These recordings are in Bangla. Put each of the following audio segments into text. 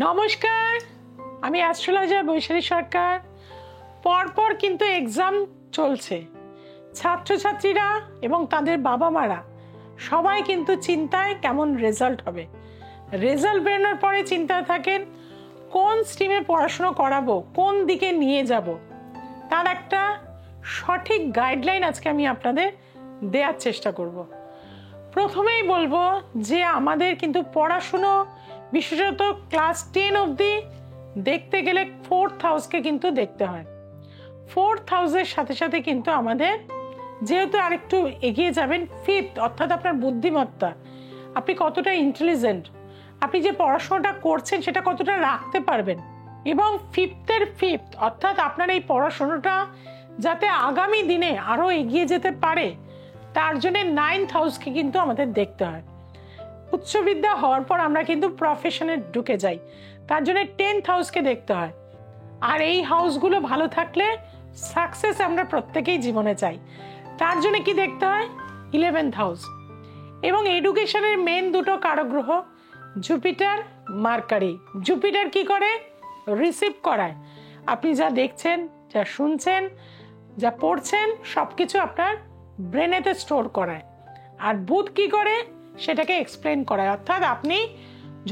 নমস্কার, আমি অ্যাস্ট্রোলজার বৈশালী সরকার। পরপর কিন্তু এক্সাম চলছে, ছাত্রছাত্রীরা এবং তাদের বাবা মারা সবাই কিন্তু চিন্তায় কেমন রেজাল্ট হবে। রেজাল্ট বেরোনোর পরে চিন্তায় থাকেন কোন স্ট্রিমে পড়াশুনো করাবো, কোন দিকে নিয়ে যাব। তার একটা সঠিক গাইডলাইন আজকে আমি আপনাদের দেওয়ার চেষ্টা করব। প্রথমেই বলবো যে আমাদের কিন্তু পড়াশুনো বিশেষত ক্লাস 10 অবধি দেখতে গেলে 4th হাউসকে কিন্তু দেখতে হয়। 4th হাউসের সাথে সাথে কিন্তু আমাদের যেহেতু আরেকটু এগিয়ে যাবেন 5th, অর্থাৎ আপনার বুদ্ধিমত্তা, আপনি কতটা ইন্টেলিজেন্ট, আপনি যে পড়াশোনাটা করছেন সেটা কতটা রাখতে পারবেন, এবং 5th অর্থাৎ আপনার এই পড়াশোনাটা যাতে আগামী দিনে আরো এগিয়ে যেতে পারে তার জন্য 9th হাউসকে কিন্তু আমাদের দেখতে হয়। উচ্চবিদ্যা হওয়ার পর আমরা কিন্তু প্রফেশনে ঢুকে যাই, তার জন্য 10th হাউসকে দেখতে হয়। আর এই হাউসগুলো ভালো থাকলে সাকসেস আমরা প্রত্যেকেই জীবনে চাই, তার জন্য কি দেখতে হয় 11th হাউস। এবং এডুকেশনের মেন দুটো কারগ্রহ জুপিটার, মার্কারি। জুপিটার কি করে? রিসিভ করায়, আপনি যা দেখছেন, যা শুনছেন, যা পড়ছেন সবকিছু আপনার ব্রেনেতে স্টোর করায়। আর বুধ কি করে? সেটাকে এক্সপ্লেন করায়, অর্থাৎ আপনি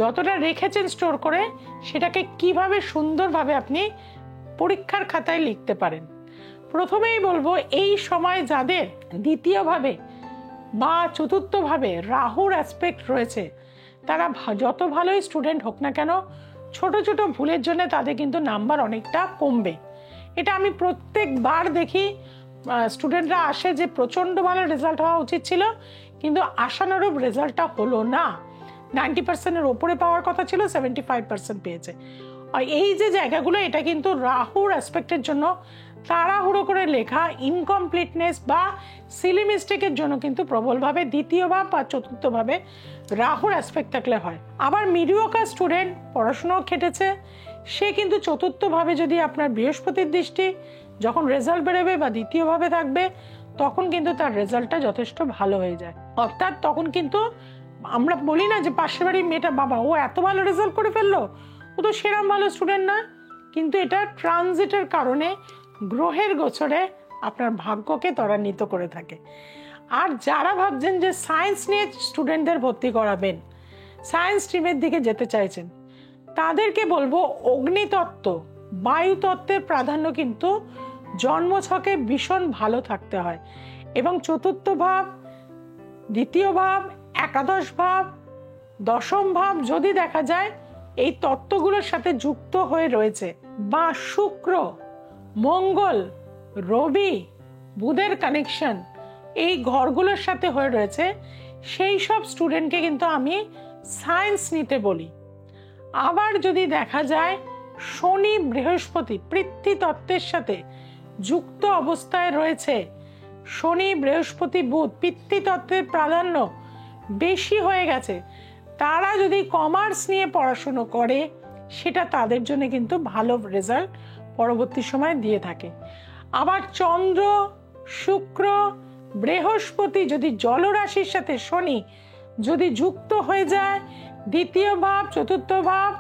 যতটা রেখেছেন স্টোর করে সেটাকে কিভাবে সুন্দরভাবে আপনি পরীক্ষার খাতায় লিখতে পারেন। প্রথমেই বলবো এই সময় যাদের দ্বিতীয়ভাবে বা চতুর্থভাবে রাহুর অ্যাসপেক্ট রয়েছে তারা যত ভালোই স্টুডেন্ট হোক না কেন ছোট ছোট ভুলের জন্য তাদের কিন্তু নাম্বার অনেকটা কমবে। এটা আমি প্রত্যেকবার দেখি, স্টুডেন্টরা আসে যে প্রচণ্ড ভালো রেজাল্ট হওয়া উচিত ছিল কিন্তু আশানুরূপ রেজাল্টটা হলো না। 90%-এর ওপরে পাওয়ার কথা ছিল, 75% পেয়েছে। আর এই যে জায়গাগুলো, এটা কিন্তু রাহুর অ্যাসপেক্টের জন্য তাড়াহুড়ো করে লেখা ইনকমপ্লিটনেস বা সিলি মিস্টেকের জন্য কিন্তু প্রবলভাবে দ্বিতীয় ভাব বা চতুর্থভাবে রাহুর অ্যাসপেক্ট থাকলে হয়। আবার মিডিওকার স্টুডেন্ট পড়াশোনাও খেটেছে, সে কিন্তু চতুর্থভাবে যদি আপনার বৃহস্পতির দৃষ্টি যখন রেজাল্ট বেরোবে বা দ্বিতীয়ভাবে থাকবে তখন কিন্তু তার রেজাল্টটা যথেষ্ট ভালো হয়ে যায়। অর্থাৎ তখন কিন্তু আমরা বলি না যে পাশের বাড়ির মেয়েটা, বাবা ও এত ভালো রেজাল্ট করে ফেললো, ও তো সেরকম ভালো স্টুডেন্ট না, কিন্তু এটা ট্রানজিটের কারণে গ্রহের গোচরে আপনার ভাগ্যকে ত্বরান্বিত করে থাকে। আর যারা ভাবছেন যে সায়েন্স নিয়ে স্টুডেন্টদের ভর্তি করাবেন, সায়েন্স স্ট্রিমের দিকে যেতে চাইছেন, তাদেরকে বলবো অগ্নিতত্ত্ব, বায়ুতত্ত্বের প্রাধান্য কিন্তু জন্মছকে ভীষণ ভালো থাকতে হয়। এবং চতুর্থ ভাব, দ্বিতীয় ভাব, একাদশ ভাব, দশম ভাব যদি দেখা যায় এই তত্ত্বগুলোর সাথে যুক্ত হয়ে রয়েছে, বা শুক্র, মঙ্গল, রবি, বুধের কানেকশন এই ঘরগুলোর সাথে হয়ে রয়েছে, সেই সব স্টুডেন্টকে কিন্তু আমি সায়েন্স নিতে বলি। আবার যদি দেখা যায় শনি, বৃহস্পতি পিতৃতত্ত্বের সাথে যুক্ত অবস্থায় রয়েছে, শনি, বৃহস্পতি, বুধ পিতৃতত্ত্বের প্রাধান্য বেশি হয়ে গেছে, তারা যদি কমার্স নিয়ে পড়াশুনো করে সেটা তাদের জন্য কিন্তু ভালো রেজাল্ট পরবর্তী সময় দিয়ে থাকে। আবার চন্দ্র, শুক্র, বৃহস্পতি যদি জলরাশির সাথে শনি যদি যুক্ত হয়ে যায়, দ্বিতীয় ভাব, চতুর্থ ভাব,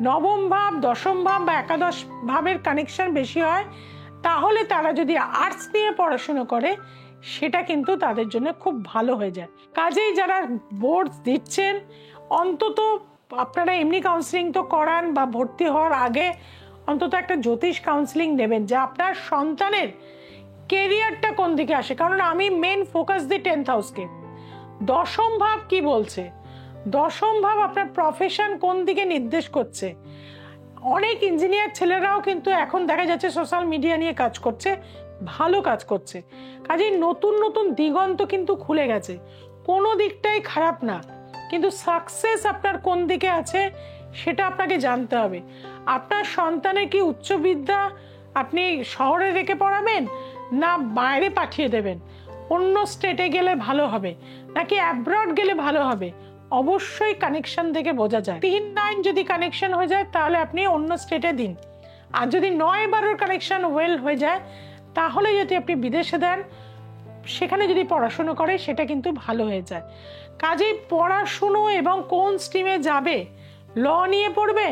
নবম ভাব, দশম ভাব বা একাদশ ভাবের কানেকশন বেশি হয়, তাহলে তারা যদি আর্টস নিয়ে পড়াশুনো করে সেটা কিন্তু তাদের জন্য খুব ভালো হয়ে যায়। কাজেই যারা বোর্ড দিচ্ছেন অন্তত আপনারা এমনি কাউন্সিলিং তো করান, বা ভর্তি হওয়ার আগে অন্তত একটা জ্যোতিষ কাউন্সিলিং নেবেন যে আপনার সন্তানের কেরিয়ারটা কোন দিকে আসে। কারণ আমি মেন ফোকাস দিই 10th হাউসকে। দশম ভাব কি বলছে? দশম ভাব আপনার প্রফেশন কোন দিকে নির্দেশ করছে। অনেক ইঞ্জিনিয়ার ছেলেরাও কিন্তু এখন দেখা যাচ্ছে সোশ্যাল মিডিয়া নিয়ে কাজ করছে, ভালো কাজ করছে। কাজেই নতুন নতুন দিগন্ত কিন্তু খুলে গেছে, কোনো দিকটাই খারাপ না, কিন্তু সাকসেস আপনার কোন দিকে আছে সেটা আপনাকে জানতে হবে। আপনার সন্তানের কি উচ্চবিদ্যা আপনি শহরে রেখে পড়াবেন, না বাইরে পাঠিয়ে দেবেন, অন্য স্টেটে গেলে ভালো হবে নাকি অ্যাব্রড গেলে ভালো হবে, অবশ্যই কানেকশন থেকে বোঝা যায়। 3-9 যদি কানেকশন হয়ে যায় তাহলে আপনি অন্য স্টেটে দিন, আর যদি 9-12 কানেকশন ওয়েল হয়ে যায় তাহলে যদি আপনি বিদেশে দেন, সেখানে যদি পড়াশুনো করে সেটা কিন্তু ভালো হয়ে যায়। কাজেই পড়াশুনো এবং কোন স্ট্রিমে যাবে, ল নিয়ে পড়বে,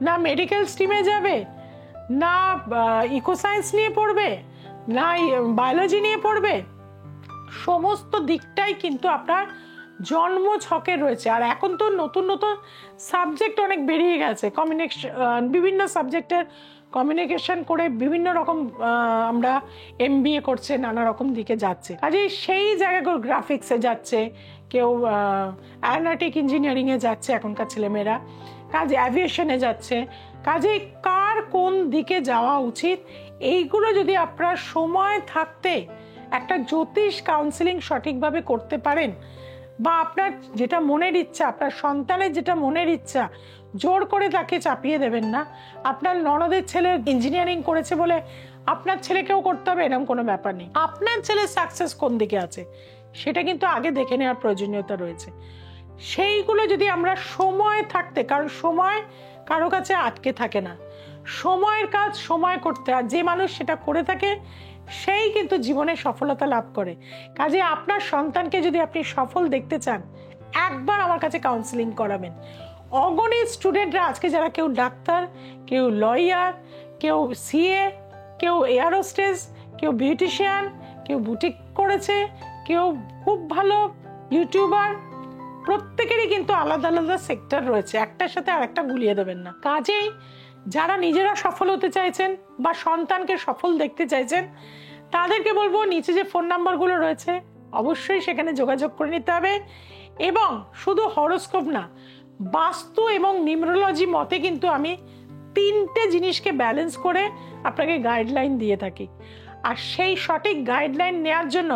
না মেডিকেল স্ট্রিমে যাবে, না ইকোসায়েন্স নিয়ে পড়বে, না বায়োলজি নিয়ে পড়বে, সমস্ত দিকটাই কিন্তু আপনার জন্ম ছকে রয়েছে। আর এখন তো নতুন নতুন সাবজেক্ট অনেক বেরিয়ে গেছে, কমিউনিকেশন, বিভিন্ন সাবজেক্টের কমিউনিকেশন করে বিভিন্ন রকম আমরা MBA করছে, নানা রকম দিকে যাচ্ছে। কাজে সেই জায়গাগুলো গ্রাফিক্সে যাচ্ছে, কেউ অ্যারোনটিক ইঞ্জিনিয়ারিংয়ে যাচ্ছে এখনকার ছেলেমেয়েরা, কাজে অ্যাভিয়েশনে যাচ্ছে। কাজে কার কোন দিকে যাওয়া উচিত এইগুলো যদি আপনার সময় থাকতে একটা জ্যোতিষ কাউন্সিলিং সঠিকভাবে করতে পারেন, বা আপনার যেটা মনের ইচ্ছা, আপনার সন্তানের যেটা মনের ইচ্ছা, জোর করে তাকে চাপিয়ে দেবেন না। আপনার ননদের ছেলে ইঞ্জিনিয়ারিং করেছে বলে আপনার ছেলেকেও করতে হবে এরকম কোনো ব্যাপার নেই। আপনার ছেলের সাকসেস কোন দিকে আছে সেটা কিন্তু আগে দেখে নেওয়ার প্রয়োজনীয়তা রয়েছে। সেইগুলো যদি আমরা সময় থাকতে, কারণ সময় কারো কাছে আটকে থাকে না, সময়ের কাজ সময় করতে, আর যে মানুষ সেটা করে থাকে সেই কিন্তু জীবনে সফলতা লাভ করে। কাজে আপনার সন্তানকে যদি আপনি সফল দেখতে চান, একবার আমার কাছে কাউন্সিলিং করাবেন। অগণিত স্টুডেন্টরা আজকে যারা কেউ ডাক্তার, কেউ লয়ার, কেউ CA, কেউ এয়ারোস্টেস, কেউ বিউটিশিয়ান, কেউ বুটিক করেছে, কেউ খুব ভালো ইউটিউবার, প্রত্যেকেরই কিন্তু আলাদা আলাদা সেক্টর রয়েছে, একটার সাথে আরেকটা গুলিয়ে দেবেন না। কাজেই যারা নিজেরা সফল হতে চাইছেন বা সন্তানকে সফল দেখতে চাইছেন, তাদেরকে বলবো নিচে যে ফোন নাম্বারগুলো রয়েছে অবশ্যই সেখানে যোগাযোগ করে নিতে হবে। এবং শুধু হরোস্কোপ না, বাস্তু এবং নিউমেরোলজি মতে কিন্তু আমি 3টে জিনিসকে ব্যালেন্স করে আপনাকে গাইডলাইন দিয়ে থাকি। আর সেই সঠিক গাইডলাইন নেওয়ার জন্য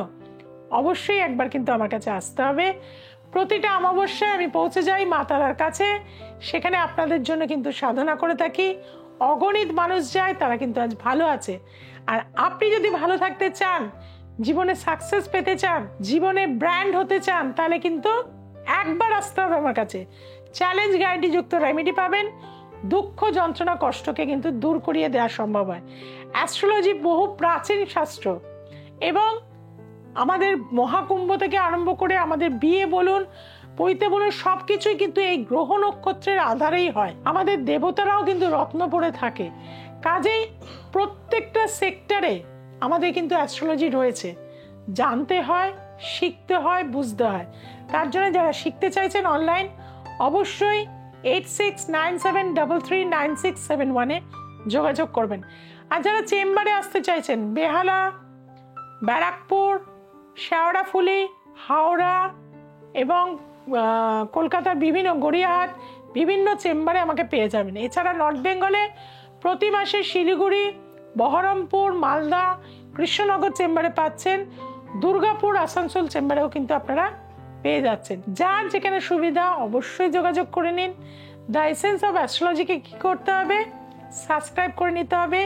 অবশ্যই একবার কিন্তু আমার কাছে আসতে হবে। প্রতিটা অমাবস্যায় আমি পৌঁছে যাই মা তারার কাছে, সেখানে আপনাদের জন্য কিন্তু সাধনা করে থাকি। অগণিত মানুষ যায়, তারা কিন্তু আজ ভালো আছে। আর আপনি যদি ভালো থাকতে চান, জীবনে সাকসেস পেতে চান, জীবনে ব্র্যান্ড হতে চান, তাহলে কিন্তু একবার আসতে হবে আমার কাছে। চ্যালেঞ্জ গ্যারান্টি যুক্ত রেমেডি পাবেন, দুঃখ যন্ত্রণা কষ্টকে কিন্তু দূর করিয়ে দেওয়া সম্ভব হয়। অ্যাস্ট্রোলজি বহু প্রাচীন শাস্ত্র, এবং আমাদের মহাকুম্ভ থেকে আরম্ভ করে আমাদের বিয়ে বলুন, পৈতে বলুন, সবকিছুই কিন্তু এই গ্রহ নক্ষত্রের আধারেই হয়। আমাদের দেবতারাও কিন্তু রত্ন পড়ে থাকে। কাজেই প্রত্যেকটা সেক্টরে আমাদের কিন্তু অ্যাস্ট্রোলজি রয়েছে, জানতে হয়, শিখতে হয়, বুঝতে হয়। তার জন্য যারা শিখতে চাইছেন অনলাইন, অবশ্যই 8697339671-এ যোগাযোগ করবেন। আর যারা চেম্বারে আসতে চাইছেন, বেহালা, ব্যারাকপুর, শেওড়াফুলি, হাওড়া এবং কলকাতার বিভিন্ন গড়িয়াহাট বিভিন্ন চেম্বারে আমাকে পেয়ে যাবেন। এছাড়া নর্থ বেঙ্গলে প্রতি মাসে শিলিগুড়ি, বহরমপুর, মালদা, কৃষ্ণনগর চেম্বারে পাচ্ছেন। দুর্গাপুর, আসানসোল চেম্বারেও কিন্তু আপনারা পেয়ে যাচ্ছেন। যার যেখানে সুবিধা অবশ্যই যোগাযোগ করে নিন। দ্য এসেন্স অফ অ্যাস্ট্রোলজিকে কি করতে হবে? সাবস্ক্রাইব করে নিতে হবে।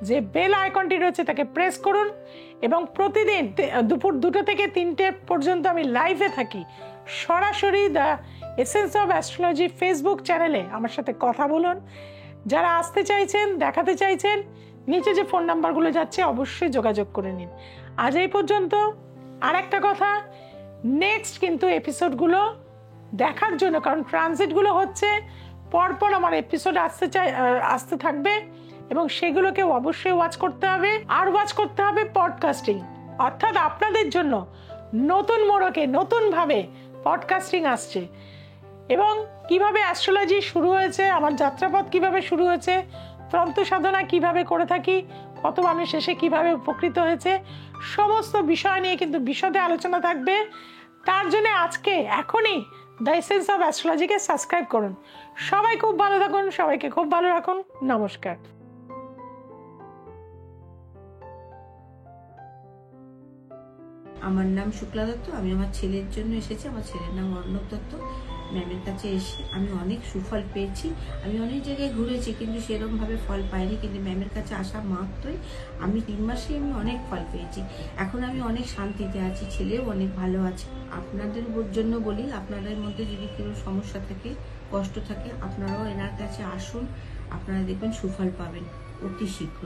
যে বেল আইকনটি রয়েছে তাকে প্রেস করুন, এবং প্রতিদিন দুপুর 2টা থেকে 3টে পর্যন্ত আমি লাইভে থাকি। সরাসরি the essence of astrology Facebook চ্যানেলে আমার সাথে কথা বলুন। যারা আসতে চাইছেন, দেখাতে চাইছেন, নিচে যে ফোন নাম্বারগুলো যাচ্ছে অবশ্যই যোগাযোগ করে নিন। আজ এই পর্যন্ত। আর একটা কথা, নেক্সট কিন্তু এপিসোডগুলো দেখার জন্য, কারণ ট্রানজিটগুলো হচ্ছে পরপর আমার এপিসোড আসতে থাকবে, এবং সেগুলোকে অবশ্যই ওয়াচ করতে হবে। আর ওয়াচ করতে হবে পডকাস্টিং, অর্থাৎ আপনাদের জন্য নতুন মোড়কে নতুনভাবে পডকাস্টিং আসছে। এবং কিভাবে অ্যাস্ট্রোলজি শুরু হয়েছে, আমার যাত্রাপথ কিভাবে শুরু হয়েছে, তন্ত্র সাধনা কিভাবে করে থাকি, কত মানুষ এসে কিভাবে উপকৃত হয়েছে, সমস্ত বিষয় নিয়ে কিন্তু বিশদে আলোচনা থাকবে। তার জন্য আজকে এখনই দ্য এসেন্স অফ অ্যাস্ট্রোলজিকে সাবস্ক্রাইব করুন। সবাই খুব ভালো থাকুন, সবাইকে খুব ভালো রাখুন। নমস্কার। আমার নাম শুক্লা দত্ত। আমি আমার ছেলের জন্য এসেছি। আমার ছেলের নাম অর্ণব দত্ত। ম্যামের কাছে এসে আমি অনেক সুফল পেয়েছি। আমি অনেক জায়গায় ঘুরেছি, কিন্তু সেরকমভাবে ফল পাইনি, কিন্তু ম্যামের কাছে আসা মাত্রই আমি 3 মাসে আমি অনেক ফল পেয়েছি। এখন আমি অনেক শান্তিতে আছি, ছেলেও অনেক ভালো আছে। আপনাদের জন্য বলি, আপনাদের মধ্যে যদি কেউ সমস্যা থাকে, কষ্ট থাকে, আপনারাও এনার কাছে আসুন। আপনারা দেখবেন সুফল পাবেন অতি শীঘ্র।